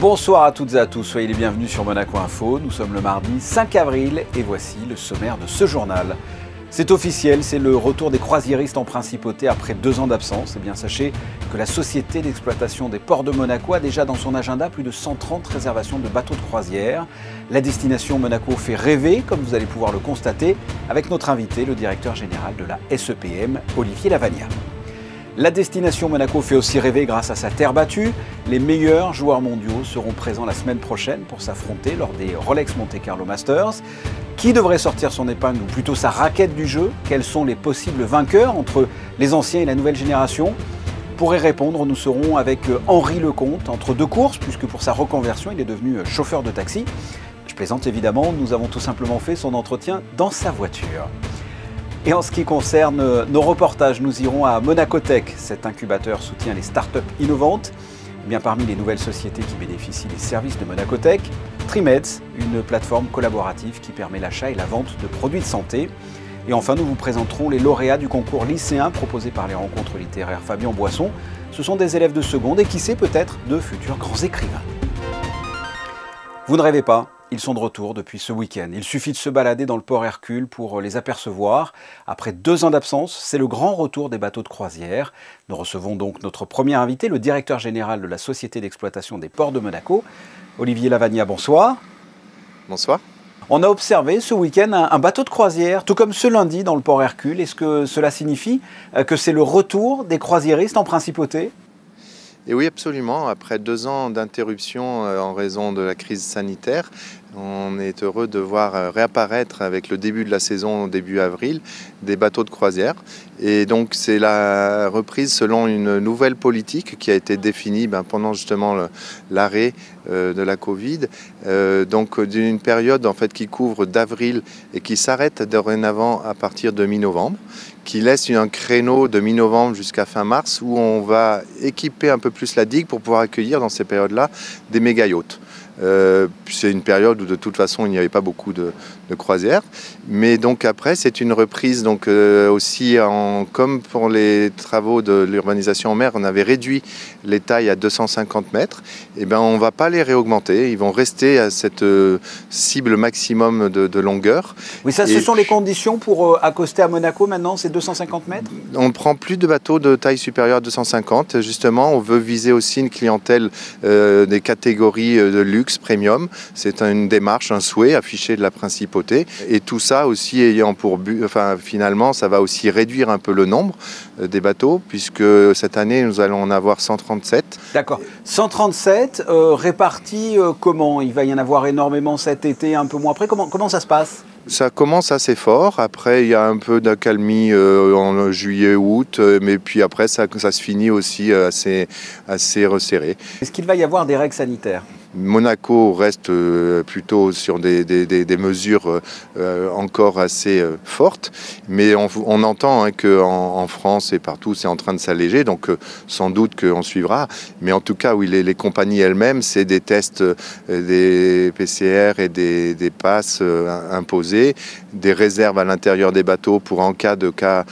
Bonsoir à toutes et à tous, soyez les bienvenus sur Monaco Info. Nous sommes le mardi 5 avril et voici le sommaire de ce journal. C'est officiel, c'est le retour des croisiéristes en principauté après 2 ans d'absence. Eh bien, sachez que la société d'exploitation des ports de Monaco a déjà dans son agenda plus de 130 réservations de bateaux de croisière. La destination Monaco fait rêver, comme vous allez pouvoir le constater, avec notre invité, le directeur général de la SEPM, Olivier Lavagna. La destination Monaco fait aussi rêver grâce à sa terre battue. Les meilleurs joueurs mondiaux seront présents la semaine prochaine pour s'affronter lors des Rolex Monte Carlo Masters. Qui devrait sortir son épingle, ou plutôt sa raquette du jeu? Quels sont les possibles vainqueurs entre les anciens et la nouvelle génération? Pour y répondre, nous serons avec Henri Lecomte, entre 2 courses, puisque pour sa reconversion, il est devenu chauffeur de taxi. Je plaisante évidemment, nous avons tout simplement fait son entretien dans sa voiture. Et en ce qui concerne nos reportages, nous irons à Monacotech. Cet incubateur soutient les startups innovantes. Eh bien, parmi les nouvelles sociétés qui bénéficient des services de Monacotech, Trimeds, une plateforme collaborative qui permet l'achat et la vente de produits de santé. Et enfin, nous vous présenterons les lauréats du concours lycéen proposé par les rencontres littéraires Fabien Boisson. Ce sont des élèves de seconde et qui sait peut-être de futurs grands écrivains. Vous ne rêvez pas? Ils sont de retour depuis ce week-end. Il suffit de se balader dans le port Hercule pour les apercevoir. Après 2 ans d'absence, c'est le grand retour des bateaux de croisière. Nous recevons donc notre premier invité, le directeur général de la Société d'exploitation des ports de Monaco, Olivier Lavagna. Bonsoir. Bonsoir. On a observé ce week-end un bateau de croisière, tout comme ce lundi dans le port Hercule. Est-ce que cela signifie que c'est le retour des croisiéristes en principauté ? Et oui, absolument. Après 2 ans d'interruption en raison de la crise sanitaire, on est heureux de voir réapparaître avec le début de la saison, début avril, des bateaux de croisière. Et donc c'est la reprise selon une nouvelle politique qui a été définie pendant justement l'arrêt de la Covid. Donc d'une période en fait qui couvre d'avril et qui s'arrête dorénavant à partir de mi-novembre, qui laisse un créneau de mi-novembre jusqu'à fin mars où on va équiper un peu plus la digue pour pouvoir accueillir dans ces périodes-là des méga-yachts. C'est une période où de toute façon il n'y avait pas beaucoup de croisières, mais donc après c'est une reprise donc aussi comme pour les travaux de l'urbanisation en mer, on avait réduit les tailles à 250 mètres, et on va pas les réaugmenter, ils vont rester à cette cible maximum de longueur. Oui, ça, ce sont les conditions pour accoster à Monaco maintenant, c'est 250 mètres? On ne prend plus de bateaux de taille supérieure à 250, justement on veut viser aussi une clientèle des catégories de luxe, premium. C'est une démarche, un souhait affiché de la principauté. Et tout ça aussi ayant pour but, finalement, ça va aussi réduire un peu le nombre des bateaux, puisque cette année, nous allons en avoir 137. D'accord. 137 répartis comment? Il va y en avoir énormément cet été, un peu moins après. Comment ça se passe? Ça commence assez fort, après il y a un peu d'accalmie en juillet, août, mais puis après ça se finit aussi assez resserré. Est-ce qu'il va y avoir des règles sanitaires? Monaco reste plutôt sur des mesures encore assez fortes, mais on entend qu'en France et partout c'est en train de s'alléger, donc sans doute qu'on suivra. Mais en tout cas, oui, les compagnies elles-mêmes, c'est des tests, des PCR et des passes imposés, des réserves à l'intérieur des bateaux pour en cas de cas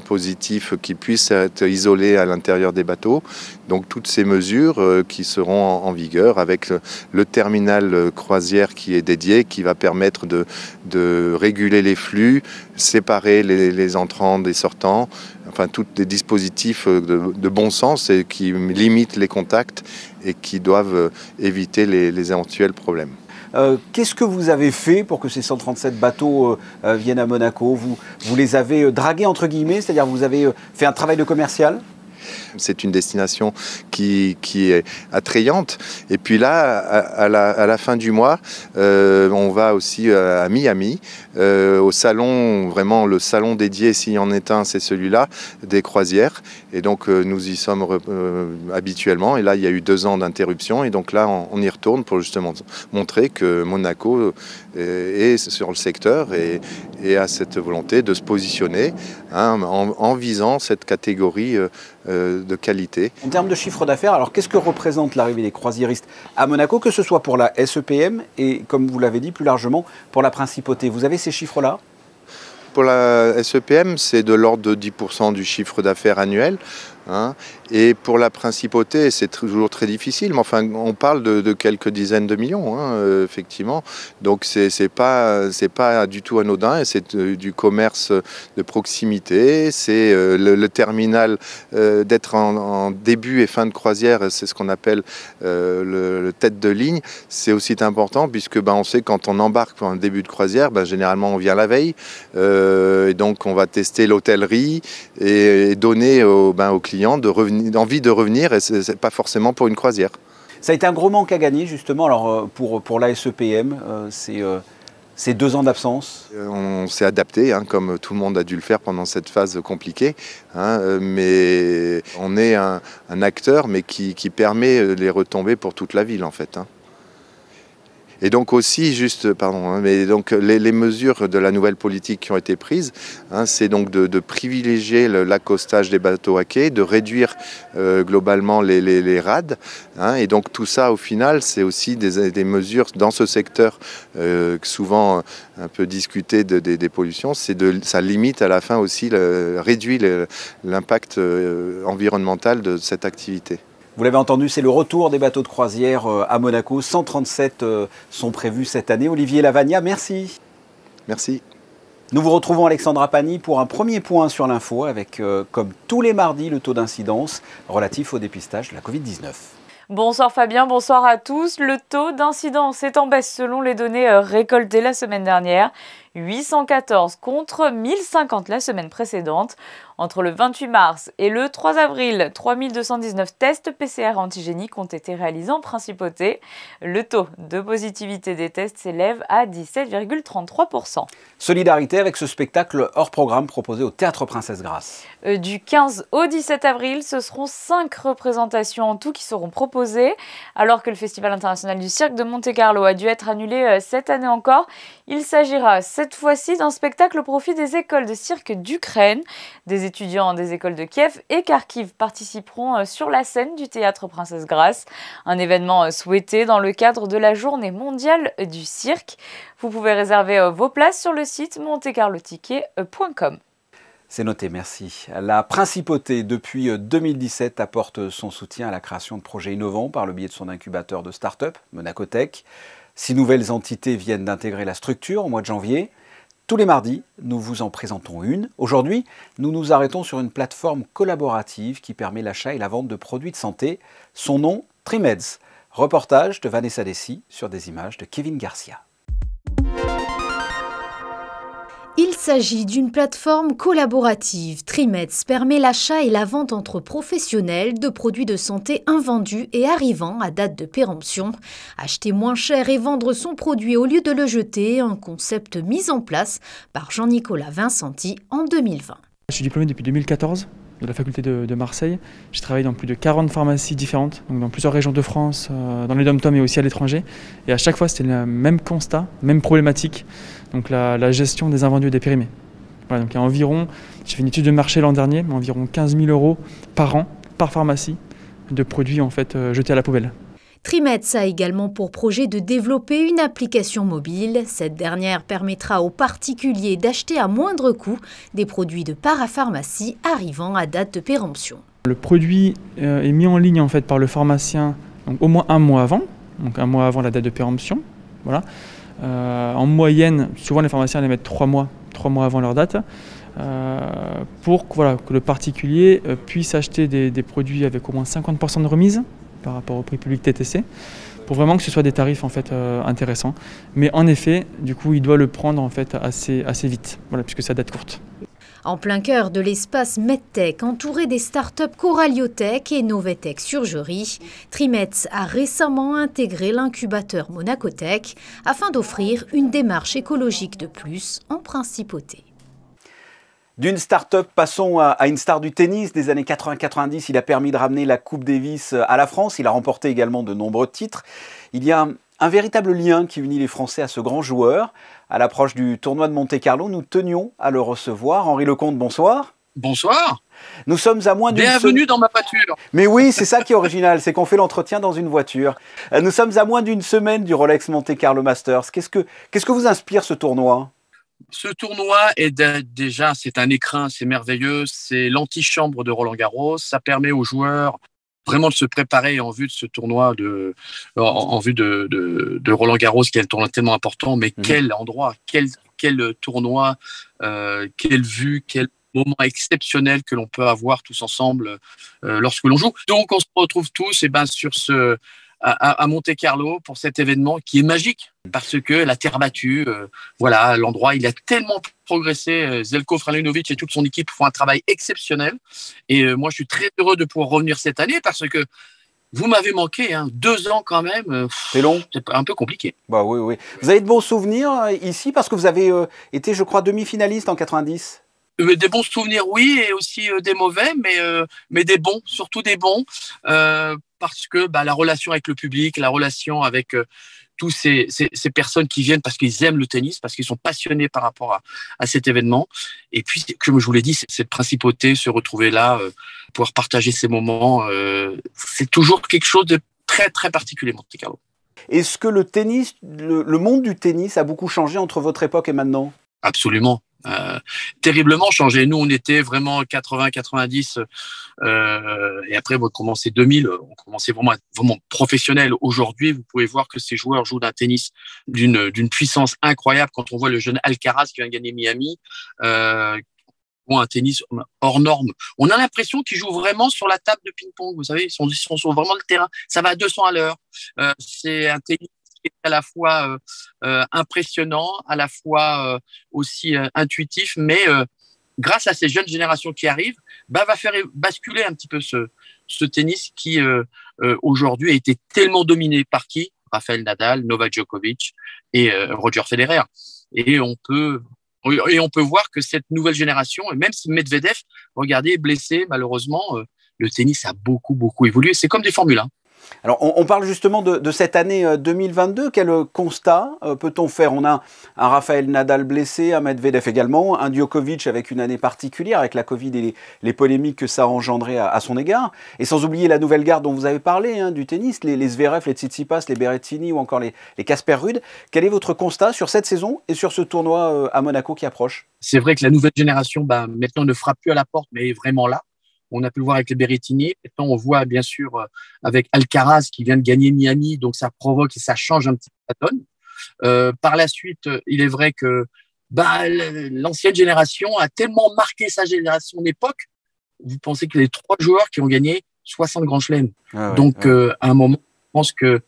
positifs qui puissent être isolés à l'intérieur des bateaux. Donc toutes ces mesures qui seront en vigueur avec le terminal croisière qui est dédié, qui va permettre de réguler les flux, séparer les entrants des sortants, enfin tous des dispositifs de bon sens et qui limitent les contacts et qui doivent éviter les éventuels problèmes. Qu'est-ce que vous avez fait pour que ces 137 bateaux viennent à Monaco? Vous les avez dragués entre guillemets, c'est-à-dire vous avez fait un travail de commercial? C'est une destination qui est attrayante. Et puis là, à la fin du mois, on va aussi à Miami, au salon, vraiment le salon dédié, s'il y en est un, c'est celui-là, des croisières. Et donc nous y sommes habituellement. Et là, il y a eu 2 ans d'interruption. Et donc là, on y retourne pour justement montrer que Monaco est sur le secteur et a cette volonté de se positionner en visant cette catégorie de qualité. En termes de chiffre d'affaires, alors qu'est-ce que représente l'arrivée des croisiéristes à Monaco, que ce soit pour la SEPM et, comme vous l'avez dit plus largement, pour la principauté? Vous avez ces chiffres-là? Pour la SEPM, c'est de l'ordre de 10% du chiffre d'affaires annuel. hein. Et pour la principauté, c'est toujours très difficile, mais enfin, on parle de quelques dizaines de millions, hein, effectivement. Donc, c'est pas du tout anodin, et c'est du commerce de proximité. C'est le terminal, d'être en début et fin de croisière, c'est ce qu'on appelle le tête de ligne. C'est aussi important, puisque on sait quand on embarque pour un début de croisière, généralement on vient la veille, et donc on va tester l'hôtellerie et donner aux clients envie de revenir, et c'est pas forcément pour une croisière. Ça a été un gros manque à gagner justement alors pour l'ASEPM, ces 2 ans d'absence. On s'est adapté, hein, comme tout le monde a dû le faire pendant cette phase compliquée, hein, mais on est un acteur mais qui permet les retombées pour toute la ville en fait, hein. Et donc aussi, mais donc les mesures de la nouvelle politique qui ont été prises, hein, c'est donc de privilégier l'accostage des bateaux à quai, de réduire globalement les rades, hein, et donc tout ça au final, c'est aussi des mesures dans ce secteur souvent un peu discuté des pollutions, ça limite à la fin aussi, réduit l'impact environnemental de cette activité. Vous l'avez entendu, c'est le retour des bateaux de croisière à Monaco. 137 sont prévus cette année. Olivier Lavagna, merci. Merci. Nous vous retrouvons Alexandra Pani pour un premier point sur l'info avec, comme tous les mardis, le taux d'incidence relatif au dépistage de la Covid-19. Bonsoir Fabien, bonsoir à tous. Le taux d'incidence est en baisse selon les données récoltées la semaine dernière. 814 contre 1050 la semaine précédente. Entre le 28 mars et le 3 avril, 3219 tests PCR antigéniques ont été réalisés en principauté. Le taux de positivité des tests s'élève à 17,33%. Solidarité avec ce spectacle hors programme proposé au Théâtre Princesse Grace. Du 15 au 17 avril, ce seront 5 représentations en tout qui seront proposées. Alors que le Festival international du cirque de Monte-Carlo a dû être annulé cette année encore, il s'agira cette fois-ci d'un spectacle au profit des écoles de cirque d'Ukraine. Des étudiants des écoles de Kiev et Kharkiv participeront sur la scène du Théâtre Princesse Grace, un événement souhaité dans le cadre de la Journée mondiale du cirque. Vous pouvez réserver vos places sur le site montecarloticket.com. C'est noté, merci. La Principauté, depuis 2017, apporte son soutien à la création de projets innovants par le biais de son incubateur de start-up, Monacotech. 6 nouvelles entités viennent d'intégrer la structure au mois de janvier. Tous les mardis, nous vous en présentons une. Aujourd'hui, nous nous arrêtons sur une plateforme collaborative qui permet l'achat et la vente de produits de santé. Son nom, Trimeds. Reportage de Vanessa Dessy sur des images de Kevin Garcia. Il s'agit d'une plateforme collaborative. Trimeds permet l'achat et la vente entre professionnels de produits de santé invendus et arrivant à date de péremption. Acheter moins cher et vendre son produit au lieu de le jeter, un concept mis en place par Jean-Nicolas Vincenti en 2020. Je suis diplômé depuis 2014 de la faculté de Marseille. J'ai travaillé dans plus de 40 pharmacies différentes, donc dans plusieurs régions de France, dans les dom-toms et aussi à l'étranger. Et à chaque fois, c'était le même constat, même problématique, donc la gestion des invendus et des périmés. Voilà, donc il y a environ, j'ai fait une étude de marché l'an dernier, mais environ 15 000 € par an, par pharmacie, de produits en fait jetés à la poubelle. Trimeds a également pour projet de développer une application mobile. Cette dernière permettra aux particuliers d'acheter à moindre coût des produits de parapharmacie arrivant à date de péremption. Le produit est mis en ligne en fait par le pharmacien donc au moins un mois avant la date de péremption. Voilà. En moyenne, souvent les pharmaciens les mettent 3 mois avant leur date. Pour que le particulier puisse acheter des produits avec au moins 50% de remise par rapport au prix public TTC, pour vraiment que ce soit des tarifs en fait intéressants. Mais en effet, du coup, il doit le prendre en fait assez vite, voilà, puisque sa date courte. En plein cœur de l'espace MedTech, entouré des startups Coraliotech et Novetech Surgery, Trimeds a récemment intégré l'incubateur Monacotech afin d'offrir une démarche écologique de plus en principauté. D'une start-up, passons à une star du tennis des années 80-90. Il a permis de ramener la Coupe Davis à la France. Il a remporté également de nombreux titres. Il y a un véritable lien qui unit les Français à ce grand joueur. À l'approche du tournoi de Monte-Carlo, nous tenions à le recevoir. Henri Lecomte, bonsoir. Bonsoir. Nous sommes à moins d'une Bienvenue dans ma voiture. Mais oui, c'est ça qui est original, c'est qu'on fait l'entretien dans une voiture. Nous sommes à moins d'une semaine du Rolex Monte-Carlo Masters. Qu'est-ce que vous inspire ce tournoi ? Ce tournoi est déjà, c'est un écrin, c'est merveilleux, c'est l'antichambre de Roland-Garros. Ça permet aux joueurs vraiment de se préparer en vue de ce tournoi, en vue de Roland-Garros, qui est un tournoi tellement important. Mais quel endroit, quel tournoi, quelle vue, quel moment exceptionnel que l'on peut avoir tous ensemble lorsque l'on joue. Donc, on se retrouve tous à Monte-Carlo pour cet événement qui est magique parce que la terre battue, voilà, l'endroit, il a tellement progressé. Zeljko Fralinovic et toute son équipe font un travail exceptionnel. Et moi, je suis très heureux de pouvoir revenir cette année parce que vous m'avez manqué, 2 ans quand même. C'est long. C'est un peu compliqué. Bah oui, oui. Vous avez de bons souvenirs ici parce que vous avez été, je crois, demi-finaliste en 90. Des bons souvenirs, oui, et aussi des mauvais, mais des bons, surtout des bons, parce que la relation avec le public, la relation avec tous ces personnes qui viennent parce qu'ils aiment le tennis, parce qu'ils sont passionnés par rapport à cet événement. Et puis, comme je vous l'ai dit, cette principauté, se retrouver là, pouvoir partager ces moments, c'est toujours quelque chose de très, très particulier, Monte-Carlo. Est-ce que le tennis, le monde du tennis a beaucoup changé entre votre époque et maintenant ? Absolument. Terriblement changé. Nous, on était vraiment 80-90 et après, on commençait 2000, on commençait vraiment professionnel. Aujourd'hui, vous pouvez voir que ces joueurs jouent d'un tennis d'une puissance incroyable. Quand on voit le jeune Alcaraz qui vient gagner Miami, un tennis hors norme. On a l'impression qu'ils jouent vraiment sur la table de ping-pong. Vous savez, ils sont sur vraiment le terrain. Ça va à 200 à l'heure. C'est un tennis qui est à la fois impressionnant, à la fois aussi intuitif, mais grâce à ces jeunes générations qui arrivent, va faire basculer un petit peu ce tennis qui aujourd'hui a été tellement dominé par qui ? Rafael Nadal, Novak Djokovic et Roger Federer. Et on peut voir que cette nouvelle génération, et même si Medvedev, regardez, est blessé, malheureusement, le tennis a beaucoup, beaucoup évolué. C'est comme des Formule 1. Alors, on parle justement de cette année 2022. Quel constat peut-on faire ? On a un Rafael Nadal blessé, un Medvedev également, un Djokovic avec une année particulière, avec la Covid et les polémiques que ça a engendré à son égard. Et sans oublier la nouvelle garde dont vous avez parlé, du tennis, les Zverev, les Tsitsipas, les Berrettini ou encore les Casper Ruud. Quel est votre constat sur cette saison et sur ce tournoi à Monaco qui approche ? C'est vrai que la nouvelle génération, maintenant, ne frappe plus à la porte, mais est vraiment là. On a pu le voir avec les Berrettini. Maintenant, on voit bien sûr avec Alcaraz qui vient de gagner Miami, donc ça provoque et ça change un petit peu la donne. Par la suite, il est vrai que l'ancienne génération a tellement marqué sa génération d'époque. Vous pensez que les 3 joueurs qui ont gagné 60 grands chelems. Donc, à un moment, je pense que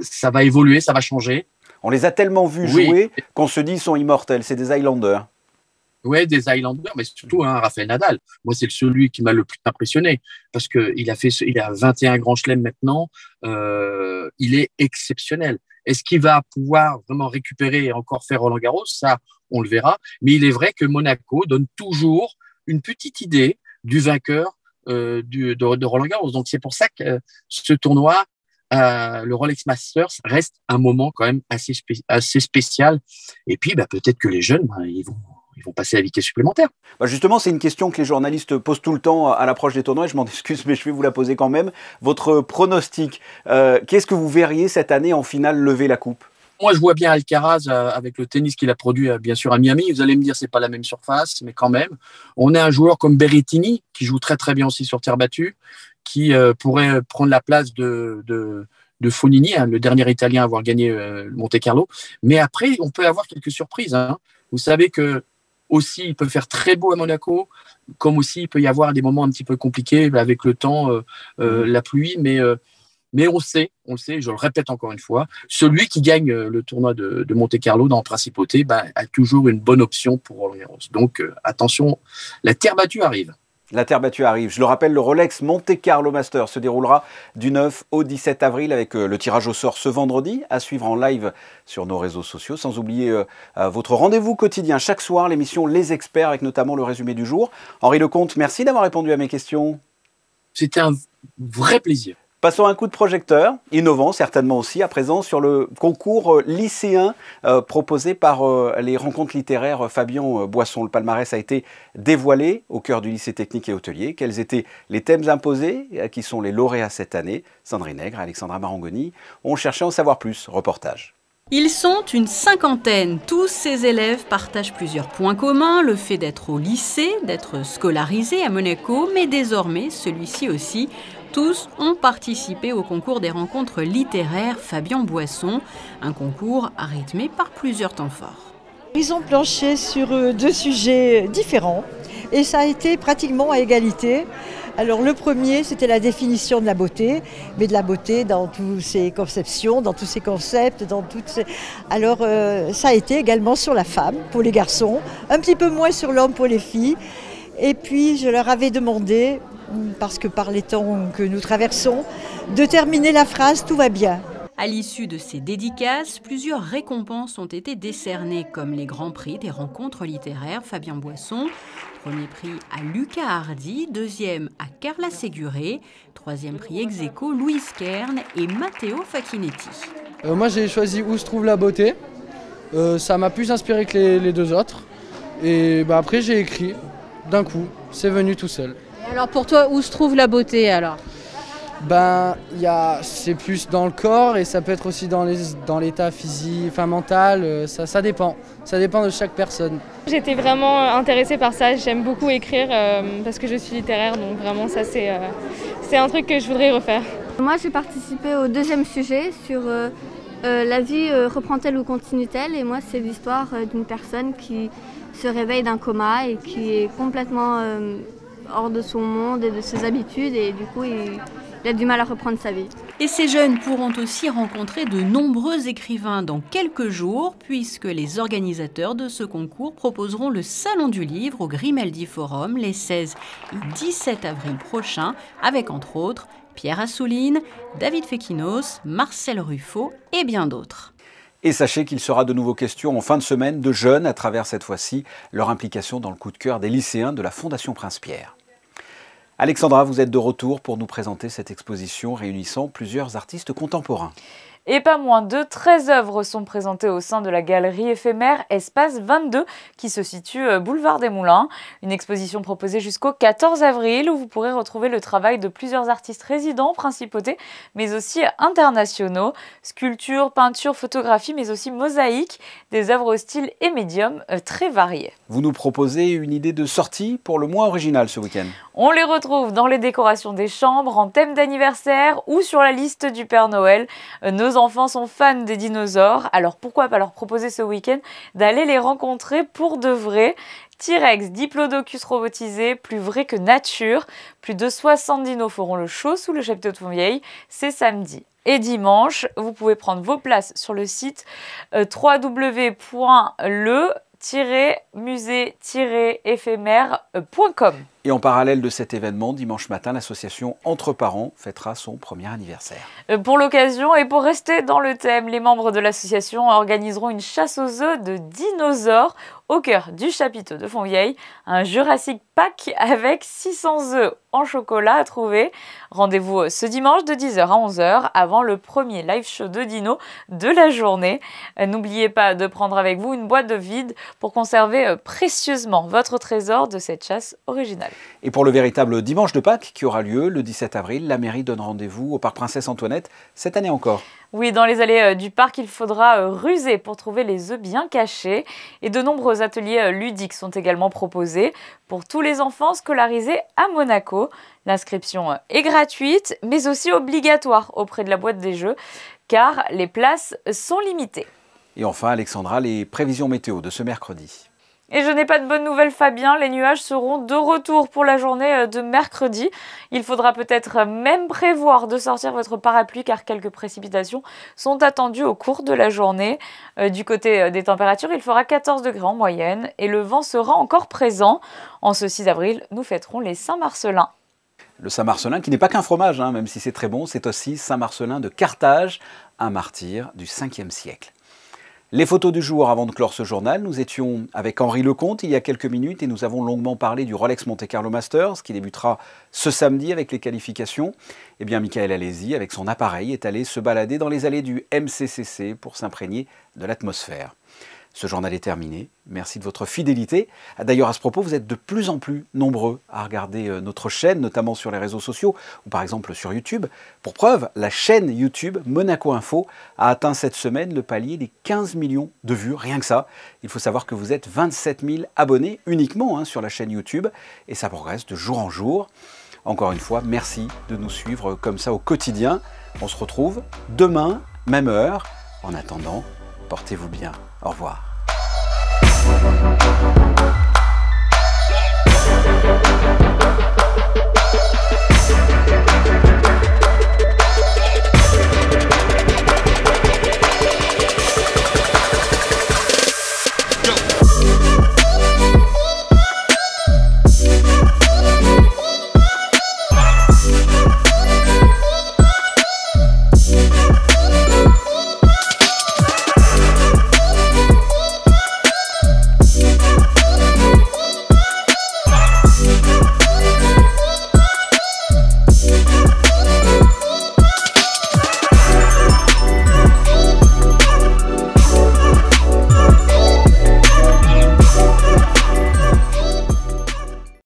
ça va évoluer, ça va changer. On les a tellement vus jouer qu'on se dit qu'ils sont immortels. C'est des Highlanders. Oui, des Highlanders, mais surtout Rafael Nadal. Moi, c'est celui qui m'a le plus impressionné parce qu'il a 21 grands chelems maintenant. Il est exceptionnel. Est-ce qu'il va pouvoir vraiment récupérer et encore faire Roland-Garros ? Ça, on le verra. Mais il est vrai que Monaco donne toujours une petite idée du vainqueur de Roland-Garros. Donc, c'est pour ça que ce tournoi, le Rolex Masters, reste un moment quand même assez spécial. Et puis, peut-être que les jeunes, ils vont passer à vitesse supplémentaire. Justement, c'est une question que les journalistes posent tout le temps à l'approche des tournois. Je m'en excuse, mais je vais vous la poser quand même. Votre pronostic, qu'est-ce que vous verriez cette année en finale lever la coupe ? Moi, je vois bien Alcaraz avec le tennis qu'il a produit, bien sûr, à Miami. Vous allez me dire, c'est pas la même surface, mais quand même. On a un joueur comme Berrettini, qui joue très, très bien aussi sur terre battue, qui pourrait prendre la place de Fognini, le dernier Italien à avoir gagné Monte-Carlo. Mais après, on peut avoir quelques surprises. Vous savez que aussi, il peut faire très beau à Monaco, comme aussi il peut y avoir des moments un petit peu compliqués avec le temps, la pluie, mais on sait, je le répète encore une fois, celui qui gagne le tournoi de Monte-Carlo dans la Principauté a toujours une bonne option pour Roland-Garros. Donc attention, la terre battue arrive. La terre battue arrive. Je le rappelle, le Rolex Monte-Carlo Master se déroulera du 9 au 17 avril avec le tirage au sort ce vendredi, à suivre en live sur nos réseaux sociaux. Sans oublier votre rendez-vous quotidien chaque soir, l'émission Les Experts avec notamment le résumé du jour. Henri Lecomte, merci d'avoir répondu à mes questions. C'était un vrai plaisir. Passons un coup de projecteur, innovant certainement aussi, à présent sur le concours lycéen proposé par les rencontres littéraires Fabien Boisson. Le palmarès a été dévoilé au cœur du lycée technique et hôtelier. Quels étaient les thèmes imposés qui sont les lauréats cette année ? Sandrine Nègre et Alexandra Marangoni ont cherché à en savoir plus. Reportage. Ils sont une cinquantaine. Tous ces élèves partagent plusieurs points communs. Le fait d'être au lycée, d'être scolarisés à Monaco, mais désormais celui-ci aussi. Tous ont participé au concours des rencontres littéraires Fabien Boisson, un concours rythmé par plusieurs temps forts. Ils ont planché sur 2 sujets différents et ça a été pratiquement à égalité. Alors le premier, c'était la définition de la beauté, mais de la beauté dans toutes ses conceptions, dans tous ses concepts, dans toutes ses... Alors ça a été également sur la femme pour les garçons, un petit peu moins sur l'homme pour les filles. Et puis je leur avais demandé, parce que par les temps que nous traversons, de terminer la phrase « Tout va bien ». À l'issue de ces dédicaces, plusieurs récompenses ont été décernées, comme les grands prix des rencontres littéraires Fabien Boisson. Premier prix à Lucas Hardy, deuxième à Carla Séguré, troisième prix ex aequo Louise Kern et Matteo Facchinetti. Moi j'ai choisi Où se trouve la beauté. Ça m'a plus inspiré que les 2 autres. Et après j'ai écrit d'un coup, c'est venu tout seul. Et alors pour toi, où se trouve la beauté alors ? C'est plus dans le corps et ça peut être aussi dans l'état physique, enfin mental, ça dépend. Ça dépend de chaque personne. J'étais vraiment intéressée par ça, j'aime beaucoup écrire parce que je suis littéraire, donc vraiment ça c'est un truc que je voudrais refaire. Moi j'ai participé au 2e sujet sur la vie reprend-elle ou continue-t-elle, et moi c'est l'histoire d'une personne qui se réveille d'un coma et qui est complètement hors de son monde et de ses habitudes et du coup il a du mal à reprendre sa vie. Et ces jeunes pourront aussi rencontrer de nombreux écrivains dans quelques jours, puisque les organisateurs de ce concours proposeront le Salon du Livre au Grimaldi Forum les 16 et 17 avril prochains, avec entre autres Pierre Assouline, David Fekkinos, Marcel Ruffo et bien d'autres. Et sachez qu'il sera de nouveau question en fin de semaine de jeunes à travers cette fois-ci leur implication dans le coup de cœur des lycéens de la Fondation Prince-Pierre. Alexandra, vous êtes de retour pour nous présenter cette exposition réunissant plusieurs artistes contemporains. Et pas moins de 13 œuvres sont présentées au sein de la galerie éphémère Espace 22 qui se situe boulevard des Moulins. Une exposition proposée jusqu'au 14 avril où vous pourrez retrouver le travail de plusieurs artistes résidents, principautés, mais aussi internationaux. Sculpture, peinture, photographie, mais aussi mosaïque. Des œuvres au style et médium très variés. Vous nous proposez une idée de sortie pour le moins original ce week-end. On les retrouve dans les décorations des chambres, en thème d'anniversaire ou sur la liste du Père Noël. Nos enfants sont fans des dinosaures, alors pourquoi pas leur proposer ce week-end d'aller les rencontrer pour de vrai. T-Rex, Diplodocus robotisé, plus vrai que nature. Plus de 60 dinos feront le show sous le chapiteau de Fontvieille. C'est samedi. Et dimanche, vous pouvez prendre vos places sur le site www.le-musée-éphémère.com. Et en parallèle de cet événement, dimanche matin, l'association Entre Parents fêtera son premier anniversaire. Pour l'occasion et pour rester dans le thème, les membres de l'association organiseront une chasse aux œufs de dinosaures au cœur du chapiteau de Fontvieille, un Jurassic Park avec 600 œufs en chocolat à trouver. Rendez-vous ce dimanche de 10h à 11h avant le premier live show de dino de la journée. N'oubliez pas de prendre avec vous une boîte de vide pour conserver précieusement votre trésor de cette chasse originale. Et pour le véritable dimanche de Pâques qui aura lieu le 17 avril, la mairie donne rendez-vous au parc Princesse Antoinette cette année encore. Oui, dans les allées du parc, il faudra ruser pour trouver les œufs bien cachés. Et de nombreux ateliers ludiques sont également proposés pour tous les enfants scolarisés à Monaco. L'inscription est gratuite, mais aussi obligatoire auprès de la boîte des jeux, car les places sont limitées. Et enfin, Alexandra, les prévisions météo de ce mercredi. Et je n'ai pas de bonnes nouvelles, Fabien, les nuages seront de retour pour la journée de mercredi. Il faudra peut-être même prévoir de sortir votre parapluie car quelques précipitations sont attendues au cours de la journée. Du côté des températures, il fera 14 degrés en moyenne et le vent sera encore présent. En ce 6 avril, nous fêterons les Saint-Marcelin. Le Saint-Marcelin, qui n'est pas qu'un fromage, même si c'est très bon, c'est aussi Saint-Marcelin de Carthage, un martyr du 5e siècle. Les photos du jour avant de clore ce journal, nous étions avec Henri Lecomte il y a quelques minutes et nous avons longuement parlé du Rolex Monte Carlo Masters qui débutera ce samedi avec les qualifications. Eh bien, Michael Alesi, avec son appareil, est allé se balader dans les allées du MCCC pour s'imprégner de l'atmosphère. Ce journal est terminé. Merci de votre fidélité. D'ailleurs, à ce propos, vous êtes de plus en plus nombreux à regarder notre chaîne, notamment sur les réseaux sociaux ou par exemple sur YouTube. Pour preuve, la chaîne YouTube Monaco Info a atteint cette semaine le palier des 15 millions de vues, rien que ça. Il faut savoir que vous êtes 27 000 abonnés uniquement sur la chaîne YouTube et ça progresse de jour en jour. Encore une fois, merci de nous suivre comme ça au quotidien. On se retrouve demain, même heure. En attendant, portez-vous bien. Au revoir.